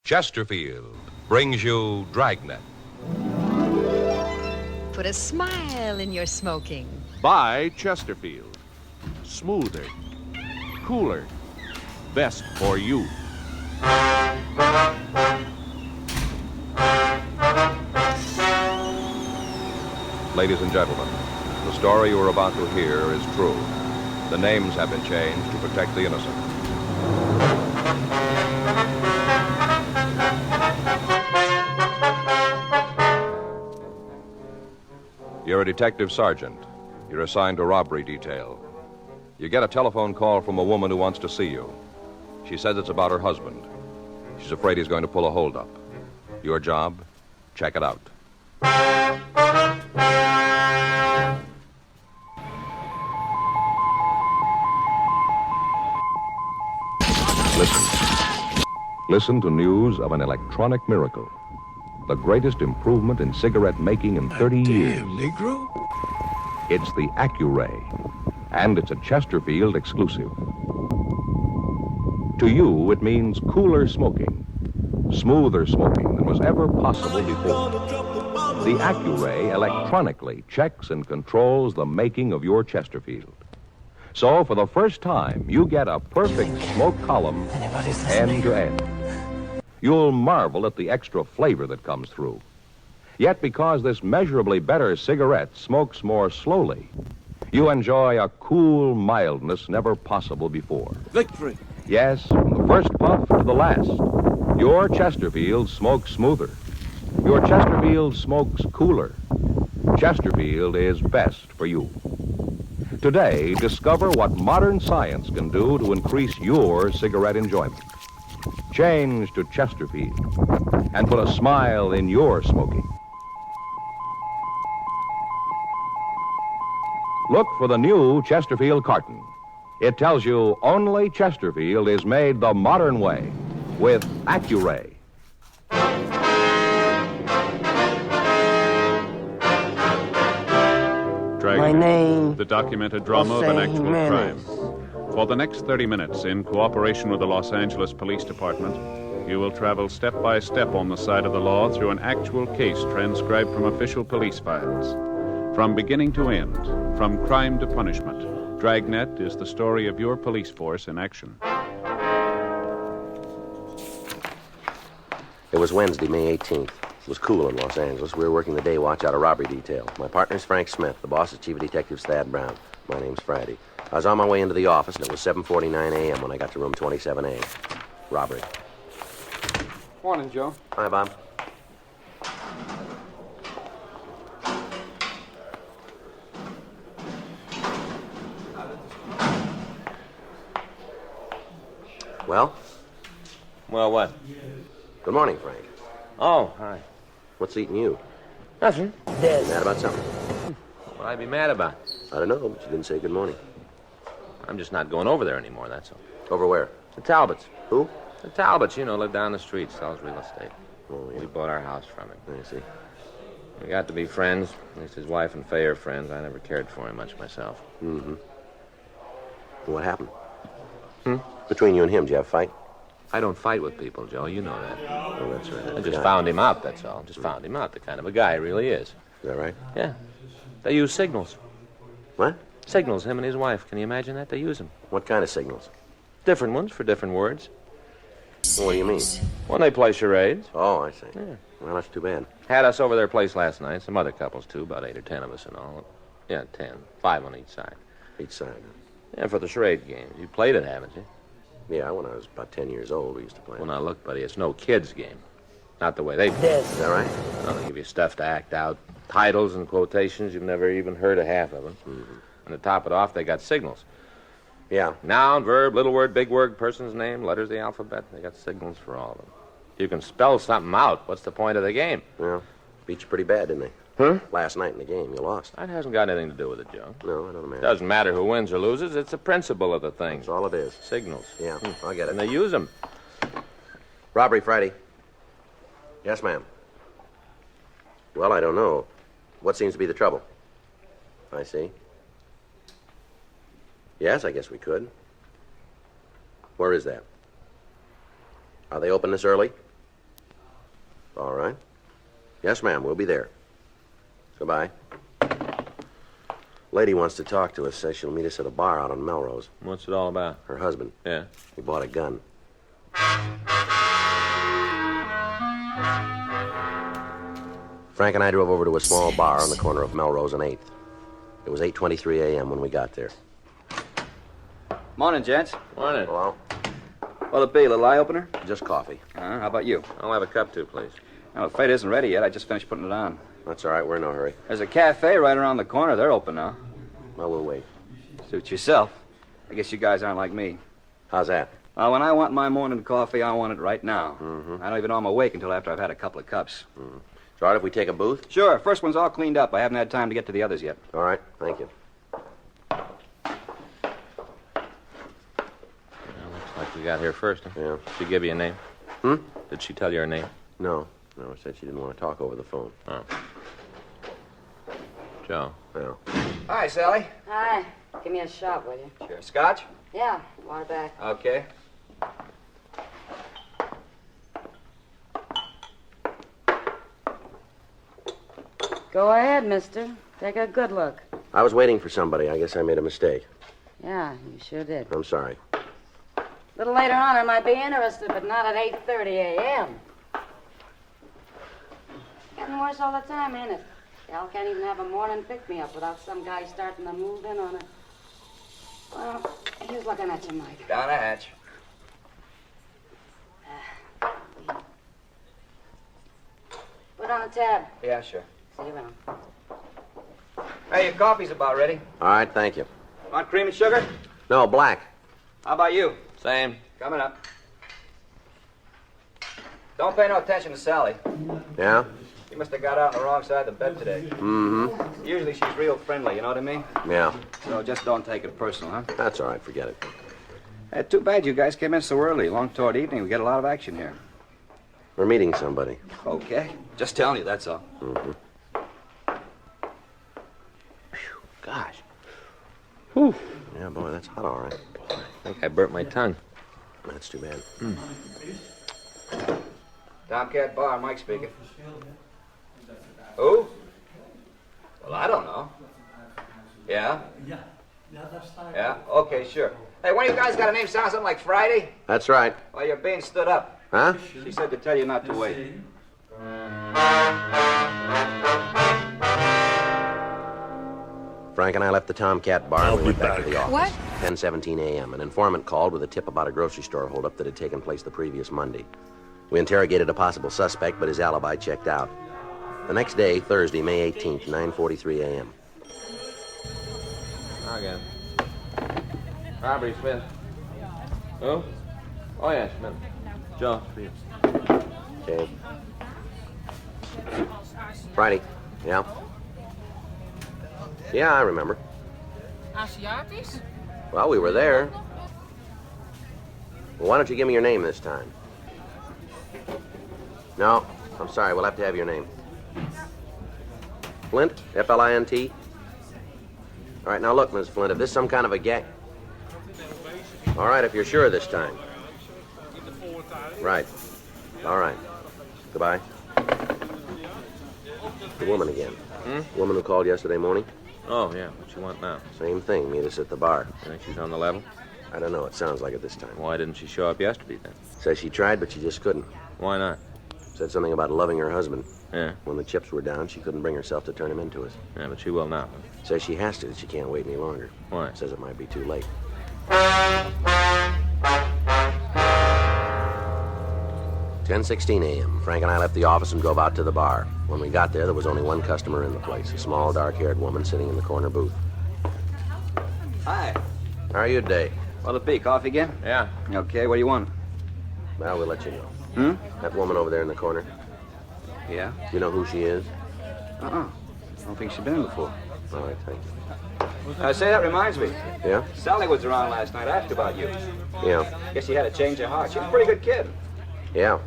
Chesterfield brings you Dragnet. Put a smile in your smoking. Buy Chesterfield. Smoother, cooler, best for you. Ladies and gentlemen, the story you are about to hear is true. The names have been changed to protect the innocent. You're a detective sergeant. You're assigned to robbery detail. You get a telephone call from a woman who wants to see you. She says it's about her husband. She's afraid he's going to pull a holdup. Your job? Check it out. Listen to news of an electronic miracle. The greatest improvement in cigarette making in 30 years. Negro? It's the Accuray, and it's a Chesterfield exclusive. To you, it means cooler smoking, smoother smoking than was ever possible before. The Accuray electronically checks and controls the making of your Chesterfield. So, for the first time, you get a perfect smoke column end to end. You'll marvel at the extra flavor that comes through. Yet, because this measurably better cigarette smokes more slowly, you enjoy a cool mildness never possible before. Victory. Yes, from the first puff to the last, your Chesterfield smokes smoother. Your Chesterfield smokes cooler. Chesterfield is best for you. Today, discover what modern science can do to increase your cigarette enjoyment. Change to Chesterfield and put a smile in your smoking. Look for the new Chesterfield carton. It tells you only Chesterfield is made the modern way with Accuray. My name, The documented drama of an Jose actual Jimenez. crime. For the next 30 minutes, in cooperation with the Los Angeles Police Department, you will travel step by step on the side of the law through an actual case transcribed from official police files. From beginning to end, from crime to punishment, Dragnet is the story of your police force in action. It was Wednesday, May 18th. It was cool in Los Angeles. We were working the day watch out of robbery detail. My partner's Frank Smith. The boss is Chief Detective Thad Brown. My name's Friday. I was on my way into the office, and it was 7:49 a.m. when I got to room 27A. Robbery. Morning, Joe. Hi, Bob. Well? Well, what? Good morning, Frank. Oh, hi. What's eating you? Nothing. You mad about something? What would I be mad about? I don't know, but you didn't say good morning. I'm just not going over there anymore, that's all. Over where? The Talbots. Who? The Talbots, you know, live down the street, sells real estate. Oh, yeah. We bought our house from him. I see. We got to be friends. At least his wife and Faye are friends. I never cared for him much myself. Mm-hmm. What happened? Between you and him, did you have a fight? I don't fight with people, Joe. You know that. Oh, that's right. I just found him out, that's all. Just found him out, the kind of a guy he really is. Is that right? Yeah. They use signals. What? Signals, him and his wife. Can you imagine that? They use them. What kind of signals? Different ones for different words. What do you mean? When they play charades. Oh, I see. Yeah. Well, that's too bad. Had us over their place last night. Some other couples, too. About 8 or 10 of us in all. Yeah, 10. 5 on each side. Each side. Yeah, for the charade games. You played it, haven't you? Yeah, when I was about 10 years old, we used to play. Well, now, look, buddy, it's no kid's game. Not the way they play. Is that right? No, they give you stuff to act out. Titles and quotations. You've never even heard of half of them. Mm-hmm. And to top it off, they got signals. Yeah. Noun, verb, little word, big word, person's name, letters of the alphabet. They got signals for all of them. You can spell something out. What's the point of the game? Well, beat you pretty bad, didn't they? Huh? Last night in the game, you lost. That hasn't got anything to do with it, Joe. No, I don't imagine. Doesn't matter who wins or loses. It's the principle of the thing. That's all it is. Signals. Yeah, I get And it. they use them. Robbery Friday. Yes, ma'am. Well, I don't know. What seems to be the trouble? I see. Yes, I guess we could. Where is that? Are they open this early? All right. Yes, ma'am, we'll be there. Goodbye. Lady wants to talk to us. Says she'll meet us at a bar out on Melrose. What's it all about? Her husband. Yeah. He bought a gun. Frank and I drove over to a small bar on the corner of Melrose and 8th. It was 8:23 a.m. when we got there. Morning, gents. Morning. Hello? What'll it be, a little eye opener? Just coffee. How about you? I'll have a cup, too, please. Well, the freight isn't ready yet. I just finished putting it on. That's all right. We're in no hurry. There's a cafe right around the corner. They're open now. Well, we'll wait. Suit yourself. I guess you guys aren't like me. How's that? Well, when I want my morning coffee, I want it right now. Mm-hmm. I don't even know I'm awake until after I've had a couple of cups. Mm-hmm. It's all right if we take a booth? Sure. First one's all cleaned up. I haven't had time to get to the others yet. All right. Thank you. Looks like we got here first, huh? Yeah. Did she give you a name? Hmm? Did she tell you her name? No. No, she said she didn't want to talk over the phone. Oh. Joe. Well, Hi, Sally. Hi. Give me a shot, will you? Sure. Scotch? Yeah, water back. Okay. Go ahead, mister. Take a good look. I was waiting for somebody. I guess I made a mistake. Yeah, you sure did. I'm sorry. A little later on, I might be interested, but not at 8:30 a.m. Getting worse all the time, ain't it? Gal can't even have a morning pick-me-up without some guy starting to move in on her. Well, here's looking at you, Mike. Down a hatch. Put on a tab. Yeah, sure. See you around. Hey, your coffee's about ready. All right, thank you. Want cream and sugar? No, black. How about you? Same. Coming up. Don't pay no attention to Sally. Yeah? She must have got out on the wrong side of the bed today. Mm-hmm. Usually she's real friendly, you know what I mean? Yeah. So just don't take it personal, huh? That's all right. Forget it. Hey, too bad you guys came in so early. Long toward evening, we get a lot of action here. We're meeting somebody. Okay. Just telling you, that's all. Mm-hmm. Phew, gosh. Whew. Yeah, boy, that's hot, all right. I think I burnt my tongue. That's too bad. Tomcat Bar, Mike speaking. Who? Well, I don't know. Yeah? Yeah? Okay, sure. Hey, one of you guys got a name sound something like Friday? That's right. Well, you're being stood up. Huh? She said to tell you not to wait. Frank and I left the Tomcat Bar and we went back to the office. What? 10:17 a.m. An informant called with a tip about a grocery store holdup that had taken place the previous Monday. We interrogated a possible suspect, but his alibi checked out. The next day, Thursday, May 18th, 9:43 a.m. Again. Robbery, Smith. Who? Oh, yeah, Smith. Joe. Okay. Friday. Yeah? Yeah, I remember. Aziatisch? Well, we were there. Well, why don't you give me your name this time? No, I'm sorry. We'll have to have your name. Flint? F-L-I-N-T? All right, now look, Miss Flint, if this is some kind of a gag... All right, if you're sure this time. Right. All right. Goodbye. The woman again. The woman who called yesterday morning? Oh, yeah. What you want now? Same thing. Meet us at the bar. You think she's on the level? I don't know. It sounds like it this time. Why didn't she show up yesterday, then? Says she tried, but she just couldn't. Why not? Said something about loving her husband. Yeah. When the chips were down, she couldn't bring herself to turn him into us. Yeah, but she will now. Says she has to, that she can't wait any longer. Why? Says it might be too late. 10:16 a.m. Frank and I left the office and drove out to the bar. When we got there was only one customer in the place, a small, dark-haired woman sitting in the corner booth. Hi. How are you today? What'll it be, coffee again? Yeah. Okay, what do you want? Well, we'll let you know. Hmm? That woman over there in the corner, Yeah? you know who she is? Uh-uh. I don't think she's been in before. All right, thank you. Say, that reminds me. Yeah? Sally was around last night. I asked about you. Yeah. Guess she had a change of heart. She's a pretty good kid. Yeah.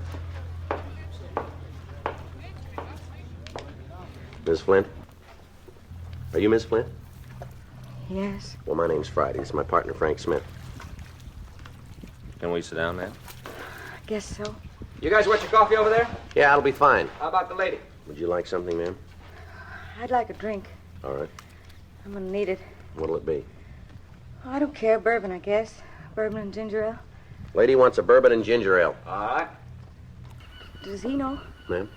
Miss Flint? Are you Miss Flint? Yes. Well, my name's Friday. It's my partner, Frank Smith. Can we sit down, man? I guess so. You guys want your coffee over there? Yeah, it'll be fine. How about the lady? Would you like something, ma'am? I'd like a drink. All right. I'm gonna need it. What'll it be? Oh, I don't care. Bourbon, I guess. Bourbon and ginger ale. Lady wants a bourbon and ginger ale. All right. Does he know? Ma'am?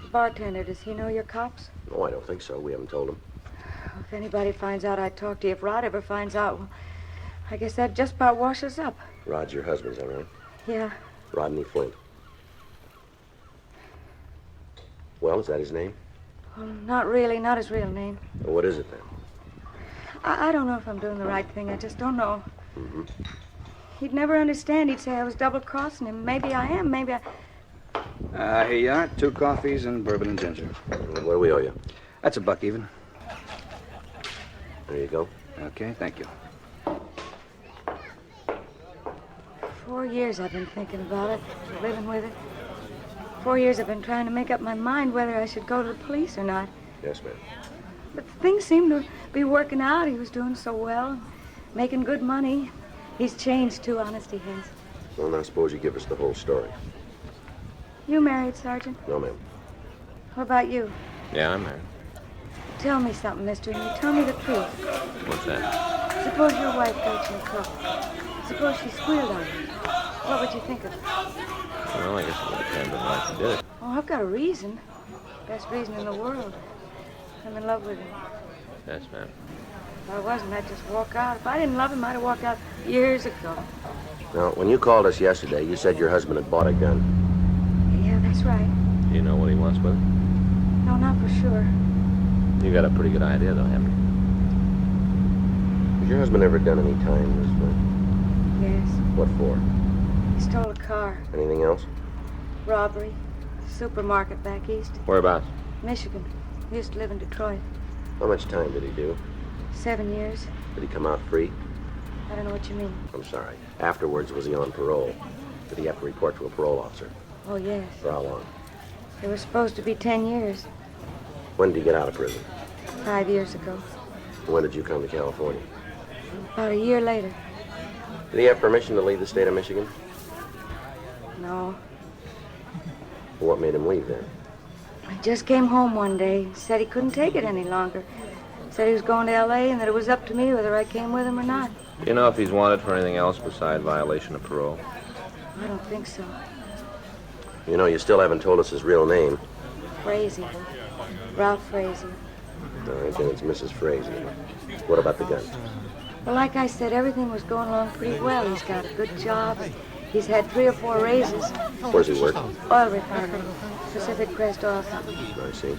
The bartender, does he know you're cops? Oh, I don't think so. We haven't told him. If anybody finds out I talked to you, if Rod ever finds out, well, I guess that just about washes up. Rod's your husband, is that right? Yeah. Rodney Flint. Well, is that his name? Well, not really. Not his real name. Well, what is it then? I don't know if I'm doing the right thing. I just don't know. Mm-hmm. He'd never understand. He'd say I was double-crossing him. Maybe I am. Maybe I... Here you are. 2 coffees and bourbon and ginger. What do we owe you? That's $1 even. There you go. Okay, thank you. 4 years I've been thinking about it, living with it. 4 years I've been trying to make up my mind whether I should go to the police or not. Yes, ma'am. But things seem to be working out. He was doing so well, making good money. He's changed, too, honest he has. Well, now suppose you give us the whole story. You married, Sergeant? No, ma'am. What about you? Yeah, I'm married. Tell me something, mister, and you tell me the truth. What's that? Suppose your wife got you in trouble. Suppose she squealed on you. What would you think of it? Well, I guess it would depend on why she did it. Oh, I've got a reason. Best reason in the world. I'm in love with him. Yes, ma'am. If I wasn't, I'd just walk out. If I didn't love him, I'd have walked out years ago. Now, when you called us yesterday, you said your husband had bought a gun. Yeah, that's right. Do you know what he wants with it? No, not for sure. You got a pretty good idea, though, haven't Has your husband ever done any time, Miss Flint? Yes. What for? He stole a car. Anything else? Robbery. Supermarket back east. you? Whereabouts? Michigan. He used to live in Detroit. How much time did he do? 7 years. Did he come out free? I don't know what you mean. I'm sorry. Afterwards, was he on parole? Did he have to report to a parole officer? Oh, yes. For how long? It was supposed to be 10 years. When did he get out of prison? 5 years ago. When did you come to California? About a year later. Did he have permission to leave the state of Michigan? No. Well, what made him leave then? He just came home one day. Said he couldn't take it any longer. Said he was going to L.A. and that it was up to me whether I came with him or not. Do you know if he's wanted for anything else besides violation of parole? I don't think so. You know, you still haven't told us his real name. Frazee. Ralph Frazee. All right, then it's Mrs. Frazee. What about the gun? Well, like I said, everything was going along pretty well. He's got a good job. He's had 3 or 4 raises. Where's he work? Oil refinery. Pacific Crest oil company. I see.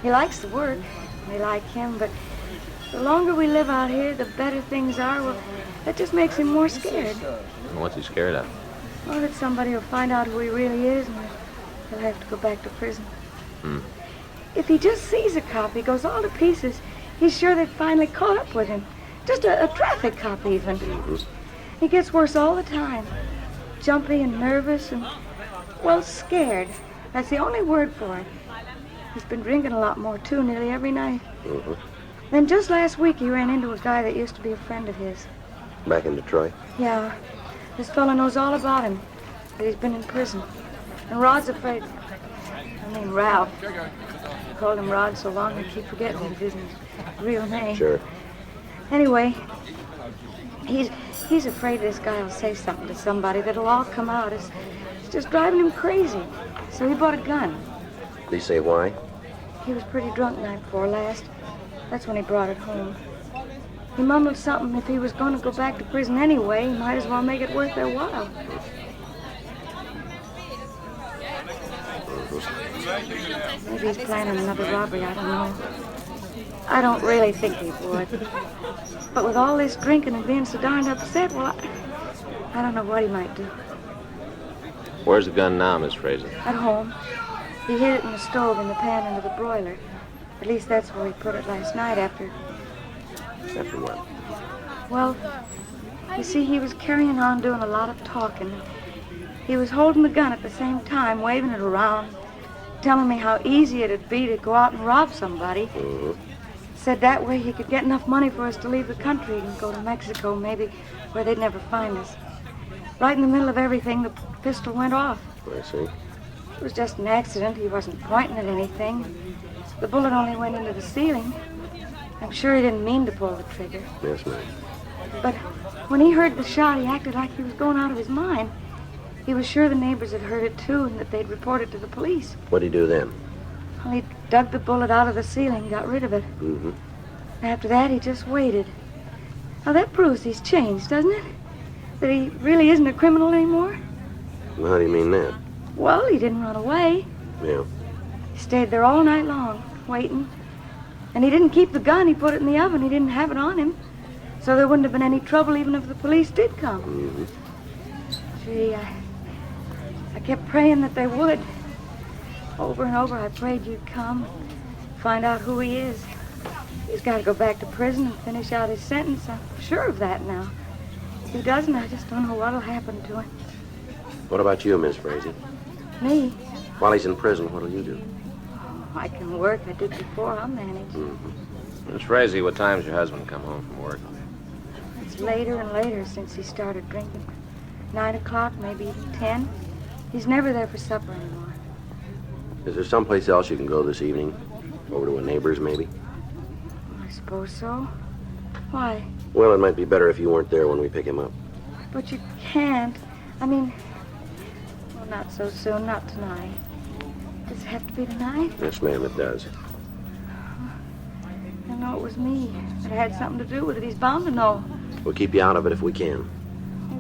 He likes the work. They like him, but the longer we live out here, the better things are. Well, that just makes him more scared. What's he scared of? Oh, that somebody will find out who he really is and he'll have to go back to prison. If he just sees a cop, he goes all to pieces. He's sure they've finally caught up with him. Just a traffic cop, even. He gets worse all the time. Jumpy and nervous and, well, scared. That's the only word for it. He's been drinking a lot more, too, nearly every night. Then just last week, he ran into a guy that used to be a friend of his. Back in Detroit? Yeah. This fella knows all about him, that he's been in prison. And Rod's afraid. I mean, Ralph. I called him Rod so long I keep forgetting it isn't his real name. Sure. Anyway, he's afraid this guy will say something to somebody that'll all come out. It's just driving him crazy. So he bought a gun. Did he say why? He was pretty drunk night before last. That's when he brought it home. He mumbled something. If he was going to go back to prison anyway, he might as well make it worth their while. Maybe he's planning another robbery, I don't know. I don't really think he would. But with all this drinking and being so darned upset, well, I don't know what he might do. Where's the gun now, Miss Frazee? At home. He hid it in the stove in the pan under the broiler. At least that's where he put it last night after... After what? Well, you see, he was carrying on doing a lot of talking. He was holding the gun at the same time, waving it around, telling me how easy it'd be to go out and rob somebody. Said that way he could get enough money for us to leave the country and go to Mexico, maybe, where they'd never find us. Right in the middle of everything, the pistol went off. I see. It was just an accident. He wasn't pointing at anything. The bullet only went into the ceiling. I'm sure he didn't mean to pull the trigger. Yes, ma'am. But when he heard the shot, he acted like he was going out of his mind. He was sure the neighbors had heard it, too, and that they'd report it to the police. What'd he do then? Well, he dug the bullet out of the ceiling and got rid of it. Mm-hmm. After that, he just waited. Now, that proves he's changed, doesn't it? That he really isn't a criminal anymore? Well, how do you mean that? Well, he didn't run away. Yeah. He stayed there all night long, waiting. And he didn't keep the gun. He put it in the oven. He didn't have it on him. So there wouldn't have been any trouble even if the police did come. Mm-hmm. Gee, I kept praying that they would. Over and over, I prayed you'd come, find out who he is. He's got to go back to prison and finish out his sentence. I'm sure of that now. If he doesn't, I just don't know what'll happen to him. What about you, Miss Frazee? Me? While he's in prison, what'll you do? I can work. I did before. I'll manage. Mm-hmm. Miss Frazee, what time's your husband come home from work? It's later and later since he started drinking. 9 o'clock, maybe even 10. He's never there for supper anymore. Is there someplace else you can go this evening? Over to a neighbor's, maybe? I suppose so. Why? Well, it might be better if you weren't there when we pick him up. But you can't. I mean, well, not so soon, not tonight. Does it have to be tonight? Yes, ma'am, it does. I know it was me. That had something to do with it. He's bound to know. We'll keep you out of it if we can.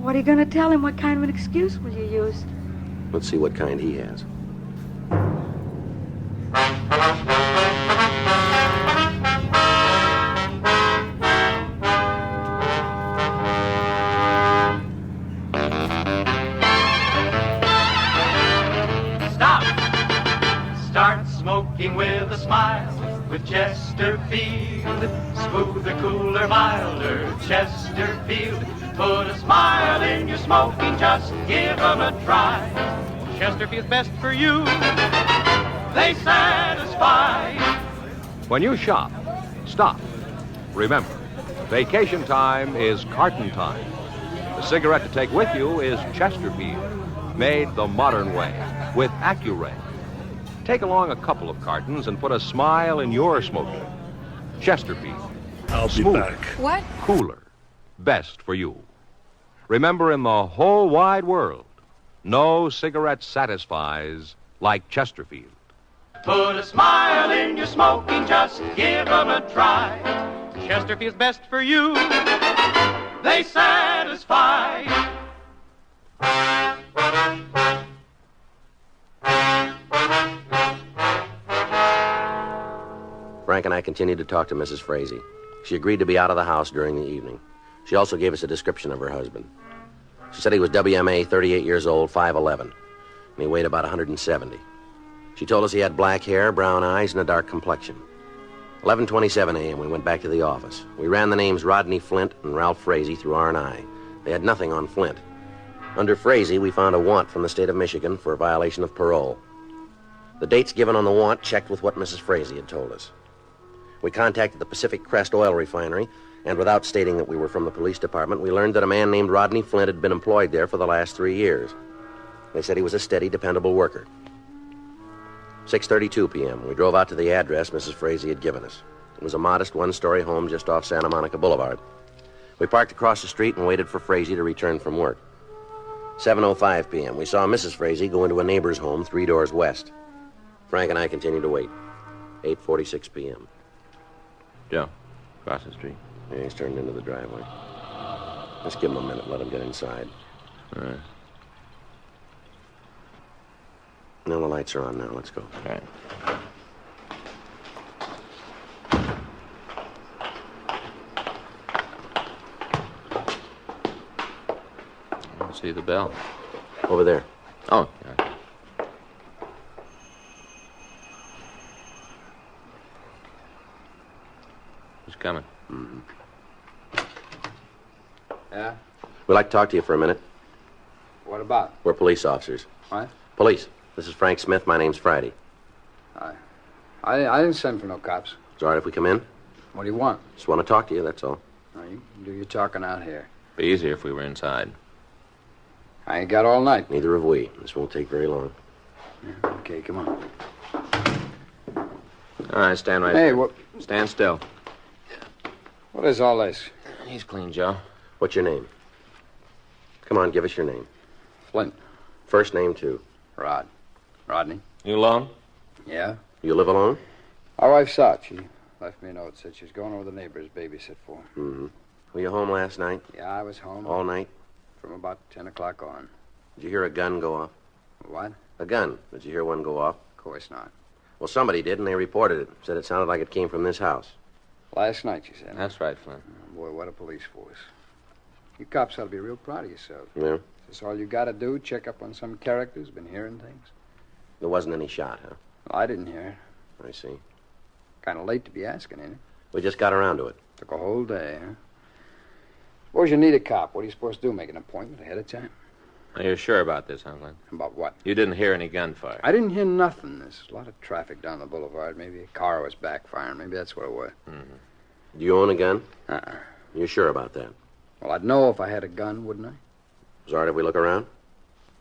What are you going to tell him? What kind of an excuse will you use? Let's see what kind he has. Stop! Start smoking with a smile. With Chesterfield, smoother, cooler, milder. Chesterfield, put a smile in your smoking, just give 'em a try. Chesterfield's best for you, they satisfy. When you shop, stop. Remember, vacation time is carton time. The cigarette to take with you is Chesterfield, made the modern way with Accuray. Take along a couple of cartons and put a smile in your smoking. Chesterfield. I'll be Smoother, back. What? Cooler. Best for you. Remember, in the whole wide world, no cigarette satisfies like Chesterfield. Put a smile in your smoking, just give 'em a try. Chesterfield's best for you, they satisfy. Frank and I continued to talk to Mrs. Frazee. She agreed to be out of the house during the evening. She also gave us a description of her husband. She said he was WMA, 38 years old, 5'11", and he weighed about 170. She told us he had black hair, brown eyes, and a dark complexion. 11:27 a.m., we went back to the office. We ran the names Rodney Flint and Ralph Frazee through R&I. They had nothing on Flint. Under Frazee, we found a warrant from the state of Michigan for a violation of parole. The dates given on the warrant checked with what Mrs. Frazee had told us. We contacted the Pacific Crest Oil Refinery, and without stating that we were from the police department, we learned that a man named Rodney Flint had been employed there for the last 3 years. They said he was a steady, dependable worker. 6:32 p.m., we drove out to the address Mrs. Frazee had given us. It was a modest one-story home just off Santa Monica Boulevard. We parked across the street and waited for Frazee to return from work. 7:05 p.m., we saw Mrs. Frazee go into a neighbor's home 3 doors west. Frank and I continued to wait. 8:46 p.m. Joe, across the street. Yeah, he's turned into the driveway. Let's give him a minute, let him get inside. All right. Now the lights are on now. Let's go. All right. I don't see the bell. Over there. Oh, yeah. Who's coming? Mm-hmm. Yeah? We'd like to talk to you for a minute. What about? We're police officers. What? Police. This is Frank Smith. My name's Friday. I didn't send for no cops. It's all right if we come in? What do you want? Just want to talk to you, that's all. You do your talking out here. Be easier if we were inside. I ain't got all night. Neither have we. This won't take very long. Yeah, okay, come on. All right, stand right Hey, there. what? Stand still. What is all this? He's clean, Joe. What's your name? Come on, give us your name. Flint. First name, too. Rodney. You alone? Yeah? You live alone? My wife's out. She left me a note. Said she was going over to the neighbors babysit for. Mm-hmm. Were you home last night? Yeah, I was home. All night? From about 10 o'clock on. Did you hear a gun go off? What? A gun. Did you hear one go off? Of course not. Well, somebody did, and they reported it. Said it sounded like it came from this house. Last night, you said. That's right, Flint. Oh, boy, what a police force. You cops ought to be real proud of yourselves. Yeah? Is this all you got to do? Check up on some characters? Been hearing things? There wasn't any shot, huh? Well, I didn't hear it. I see. Kind of late to be asking, ain't it? We just got around to it. Took a whole day, huh? Suppose you need a cop. What are you supposed to do? Make an appointment ahead of time? Are you sure about this, huh, Flint? About what? You didn't hear any gunfire. I didn't hear nothing. There's a lot of traffic down the boulevard. Maybe a car was backfiring. Maybe that's what it was. Do you own a gun? Uh-uh. You sure about that? Well, I'd know if I had a gun, wouldn't I? Is it all right if we look around?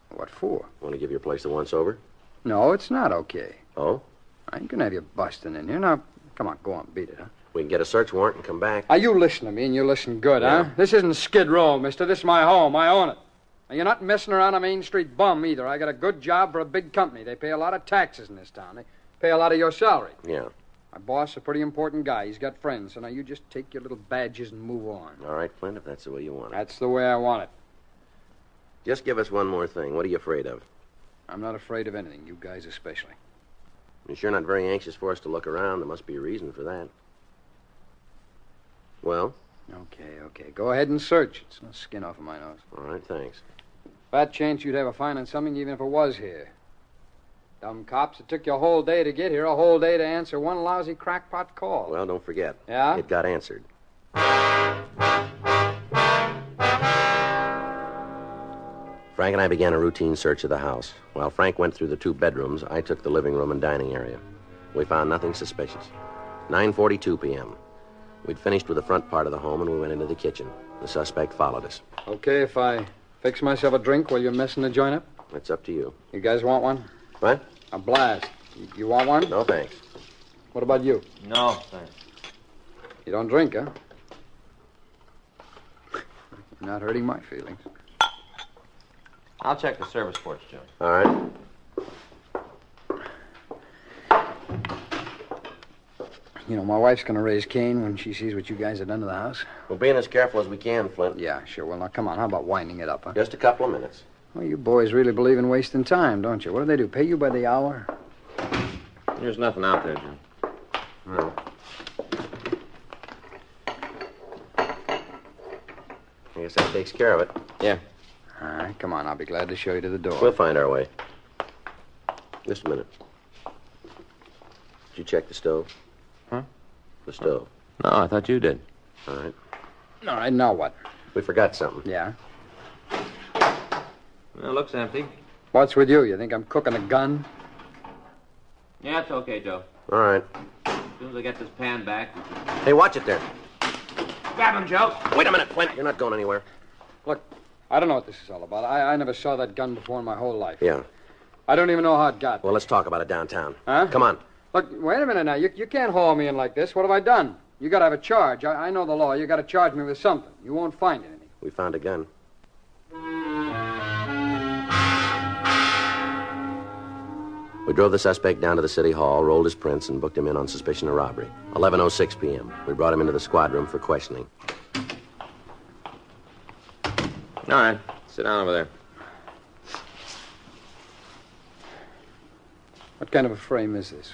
What for? Want to give your place a once-over? No, it's not okay. Oh? I ain't gonna have you busting in here. Now, come on, go on, beat it, huh? We can get a search warrant and come back. Now, you listen to me, and you listen good, Yeah. huh? This isn't Skid Row, mister. This is my home. I own it. And you're not messing around a Main Street bum, either. I got a good job for a big company. They pay a lot of taxes in this town. They pay a lot of your salary. Yeah. My boss is a pretty important guy. He's got friends. So now you just take your little badges and move on. All right, Flint, if that's the way you want it. That's the way I want it. Just give us one more thing. What are you afraid of? I'm not afraid of anything, you guys especially. You're sure not very anxious for us to look around. There must be a reason for that. Well? Okay. Go ahead and search. It's no skin off of my nose. All right, thanks. Fat chance you'd have a fine on something even if it was here. Dumb cops, it took you a whole day to get here, a whole day to answer one lousy crackpot call. Well, don't forget. Yeah? It got answered. Frank and I began a routine search of the house. While Frank went through the 2 bedrooms, I took the living room and dining area. We found nothing suspicious. 9:42 p.m. We'd finished with the front part of the home, and we went into the kitchen. The suspect followed us. Okay, if I fix myself a drink while you're messing the joint up? It's up to you. You guys want one? What? A blast. You want one? No, thanks. What about you? No, thanks. You don't drink, huh? You're not hurting my feelings. I'll check the service ports, Joe. All right. You know, my wife's going to raise Cain when she sees what you guys have done to the house. We're being as careful as we can, Flint. Yeah, sure. Well, now, come on. How about winding it up, huh? Just a couple of minutes. Well, you boys really believe in wasting time, don't you? What do? Pay you by the hour? There's nothing out there, Joe. No. I guess that takes care of it. Yeah. All right, come on. I'll be glad to show you to the door. We'll find our way. Just a minute. Did you check the stove? Huh? The stove. No, I thought you did. All right. All right, now what? We forgot something. Yeah? Well, it looks empty. What's with you? You think I'm cooking a gun? Yeah, it's okay, Joe. All right. As soon as I get this pan back. Hey, watch it there. Grab him, Joe. Wait a minute, Flint. You're not going anywhere. Look, I don't know what this is all about. I never saw that gun before in my whole life. Yeah. I don't even know how it got there. Well, let's talk about it downtown. Huh? Come on. Look, wait a minute now. You can't haul me in like this. What have I done? You got to have a charge. I know the law. You got to charge me with something. You won't find anything. We found a gun. We drove the suspect down to the city hall, rolled his prints, and booked him in on suspicion of robbery. 11:06 p.m. We brought him into the squad room for questioning. All right. Sit down over there. What kind of a frame is this?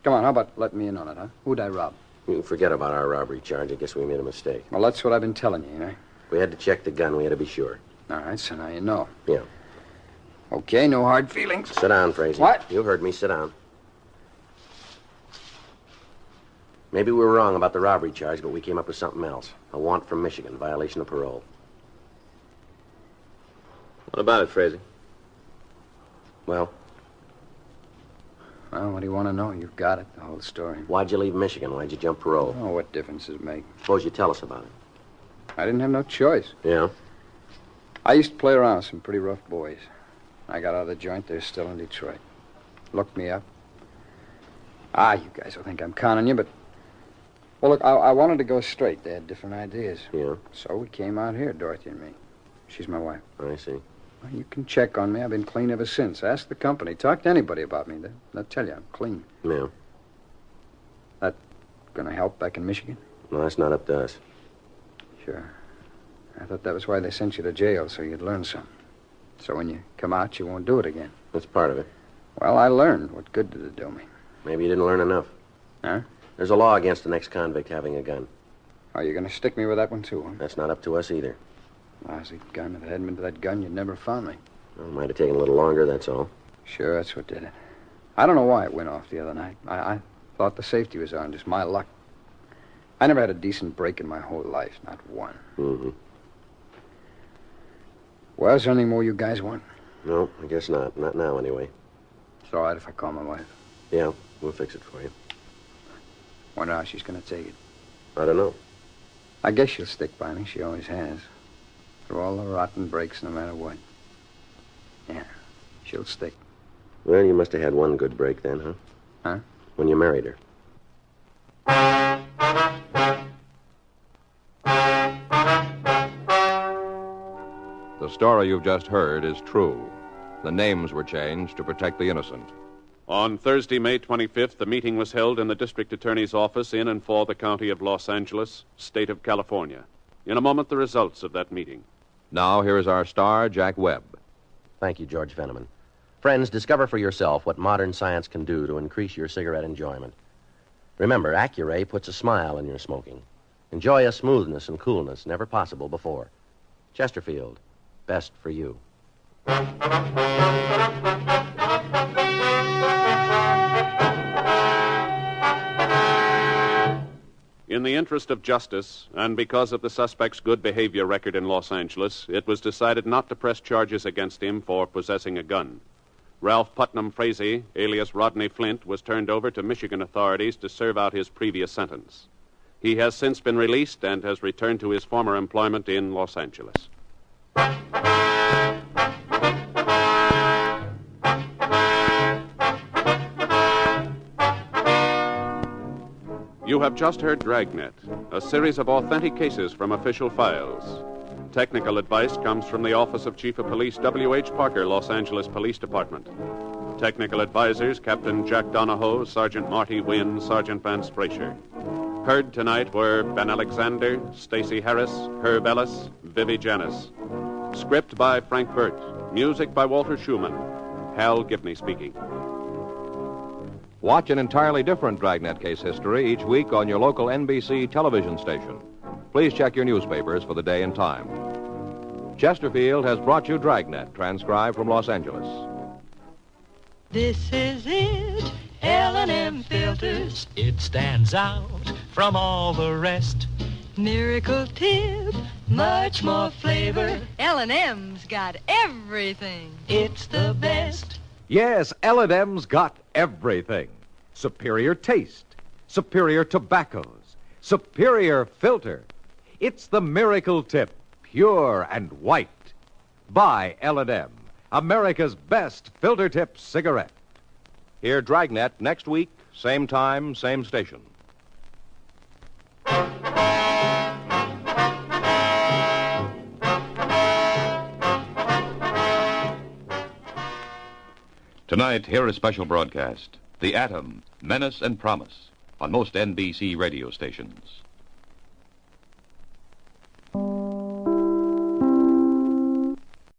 Come on, how about letting me in on it, huh? Who'd I rob? You can forget about our robbery charge. I guess we made a mistake. Well, that's what I've been telling you, you know. We had to check the gun. We had to be sure. All right, so now you know. Yeah. Okay, no hard feelings. Sit down, Frazee. What? You heard me. Sit down. Maybe we were wrong about the robbery charge, but we came up with something else. A warrant from Michigan, violation of parole. What about it, Frazee? Well, What do you want to know? You've got it, the whole story. why'd you leave Michigan? Why'd you jump parole? Oh, what difference does it make? Suppose you tell us about it. I didn't have no choice. Yeah? I used to play around with some pretty rough boys. I got out of the joint, they're still in Detroit. Looked me up. You guys will think I'm conning you, but... Well, look, I wanted to go straight. They had different ideas. Yeah? So we came out here, Dorothy and me. She's my wife. I see. Well, you can check on me. I've been clean ever since. Ask the company. Talk to anybody about me. They'll tell you I'm clean. Yeah. That gonna help back in Michigan? No, that's not up to us. Sure. I thought that was why they sent you to jail, so you'd learn something. So when you come out, you won't do it again. That's part of it. Well, I learned. What good did it do me? Maybe you didn't learn enough. Huh? There's a law against an ex-convict having a gun. Oh, you're gonna stick me with that one, too, huh? That's not up to us either. Lousy gun. If it hadn't been for that gun, you'd never found me. Well, it might have taken a little longer, that's all. Sure, that's what did it. I don't know why it went off the other night. I thought the safety was on, just my luck. I never had a decent break in my whole life, not one. Mm-hmm. Well, is there anything more you guys want? No, I guess not. Not now, anyway. It's all right if I call my wife. Yeah, we'll fix it for you. Wonder how she's gonna take it. I don't know. I guess she'll stick by me. She always has. Through all the rotten breaks, no matter what. Yeah, she'll stick. Well, you must have had one good break then, huh? Huh? When you married her. The story you've just heard is true. The names were changed to protect the innocent. On Thursday, May 25th, the meeting was held in the district attorney's office in and for the county of Los Angeles, state of California. In a moment, the results of that meeting. Now, here is our star, Jack Webb. Thank you, George Fenneman. Friends, discover for yourself what modern science can do to increase your cigarette enjoyment. Remember, Accuray puts a smile in your smoking. Enjoy a smoothness and coolness never possible before. Chesterfield, best for you. In the interest of justice, and because of the suspect's good behavior record in Los Angeles, it was decided not to press charges against him for possessing a gun. Ralph Putnam Frazee, alias Rodney Flint, was turned over to Michigan authorities to serve out his previous sentence. He has since been released and has returned to his former employment in Los Angeles. You have just heard Dragnet, a series of authentic cases from official files. Technical advice comes from the Office of Chief of Police W.H. Parker, Los Angeles Police Department. Technical advisors, Captain Jack Donahoe, Sergeant Marty Wynn, Sergeant Vance Frazier. Heard tonight were Ben Alexander, Stacey Harris, Herb Ellis, Vivi Janis. Script by Frank Burt. Music by Walter Schumann. Hal Gibney speaking. Watch an entirely different Dragnet case history each week on your local NBC television station. Please check your newspapers for the day and time. Chesterfield has brought you Dragnet, transcribed from Los Angeles. This is it, L&M filters. It stands out from all the rest. Miracle tip, much more flavor. L&M's got everything. It's the best. Yes, L&M's got everything. Superior taste, superior tobaccos, superior filter. It's the Miracle Tip, pure and white. Buy L&M, America's best filter tip cigarette. Hear Dragnet next week, same time, same station. Tonight, hear a special broadcast, The Atom, Menace and Promise, on most NBC radio stations.